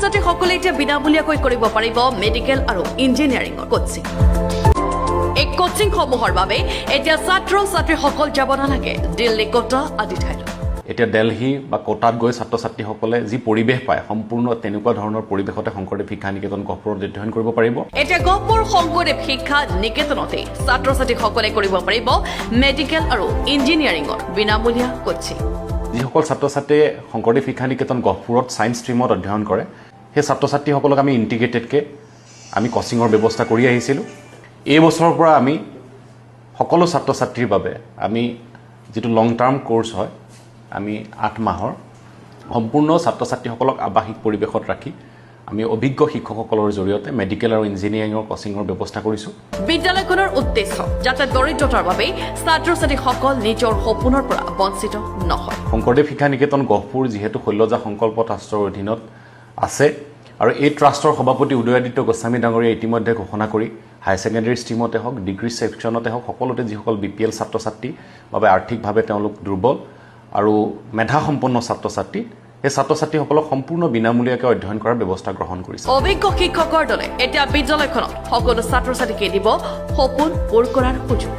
ছাত্ৰীসকলে এতিয়া বিনামূলীয়াকৈ কৰিব পাৰিব মেডিকেল আৰু ইঞ্জিনিয়াৰিঙৰ কোচিং। এই কোচিংসমূহৰ বাবে এতিয়া ছাত্ৰ-ছাত্ৰীসকল যাব নালাগে দিল্লী, কোটা আদি ঠাইলৈ। এতিয়া দিল্লী বা কোটাত গৈ ছাত্ৰ-ছাত্ৰীসকলে যি পৰিৱেশ পায় সম্পূৰ্ণ তেনেকুৱা ধৰণৰ পৰিৱেশতে শংকৰদেৱ শিক্ষা নিকেতন গহপুৰত অধ্যয়ন কৰিব পাৰিব। এতিয়া গহপুৰ শংকৰদেৱ শিক্ষা নিকেতনতে ছাত্ৰ-ছাত্ৰীসকলে কৰিব পাৰিব মেডিকেল আৰু ইঞ্জিনিয়াৰিঙৰ বিনামূলীয়া কোচিং। যিসকল ছাত্ৰ-ছাত্ৰীয়ে শংকৰদেৱ শিক্ষা নিকেতন গহপুৰত ছায়েন্স ষ্ট্ৰীমত অধ্যয়ন কৰে সেই ছাত্ৰ-ছাত্ৰীসকলক আমি ইণ্টিগ্ৰেটেডকৈ আমি কোচিঙৰ ব্যৱস্থা কৰি আহিছিলোঁ। এই বছৰৰ পৰা আমি সকলো ছাত্ৰ-ছাত্ৰীৰ বাবে আমি যিটো লং টাৰ্ম কোৰ্চ হয় আমি 8 মাহৰ সম্পূৰ্ণ ছাত্ৰ-ছাত্ৰীসকলক আৱাসিক পৰিৱেশত ৰাখি আমি অভিজ্ঞ শিক্ষকসকলৰ জৰিয়তে মেডিকেল আৰু ইঞ্জিনিয়াৰিঙৰ কোচিঙৰ ব্যৱস্থা কৰিছোঁ। বিদ্যালয়খনৰ উদ্দেশ্য যাতে দৰিদ্ৰতাৰ বাবে ছাত্ৰ-ছাত্ৰীসকল নিজৰ সপোনৰ পৰা বঞ্চিত নহয়। শংকৰদেৱ শিক্ষা নিকেতন গহপুৰ যিহেতু শৈলজা সংকল্প ট্ৰাষ্টৰ অধীনত আছে আৰু এই ট্ৰাষ্টৰ সভাপতি উদয়াদিত্য গোস্বামী ডাঙৰীয়াই ইতিমধ্যে ঘোষণা কৰি হায়াৰ ছেকেণ্ডেৰী ষ্ট্ৰীমতে হওক ডিগ্ৰী ছেকশ্যনতে হওক সকলোতে যিসকল BPL ছাত্ৰ-ছাত্ৰী বাবে আৰ্থিকভাৱে তেওঁলোক দুৰ্বল আৰু মেধাসম্পন্ন ছাত্ৰ-ছাত্ৰী এই ছাত্ৰ-ছাত্ৰীসকলক সম্পূৰ্ণ বিনামূলীয়াকৈ অধ্যয়ন কৰাৰ ব্যৱস্থা গ্ৰহণ কৰিছে। অভিজ্ঞ শিক্ষকৰ দলে এতিয়া বিদ্যালয়খনত সকলো ছাত্ৰ-ছাত্ৰীকে দিব সপোন পূৰ কৰাৰ সুযোগ।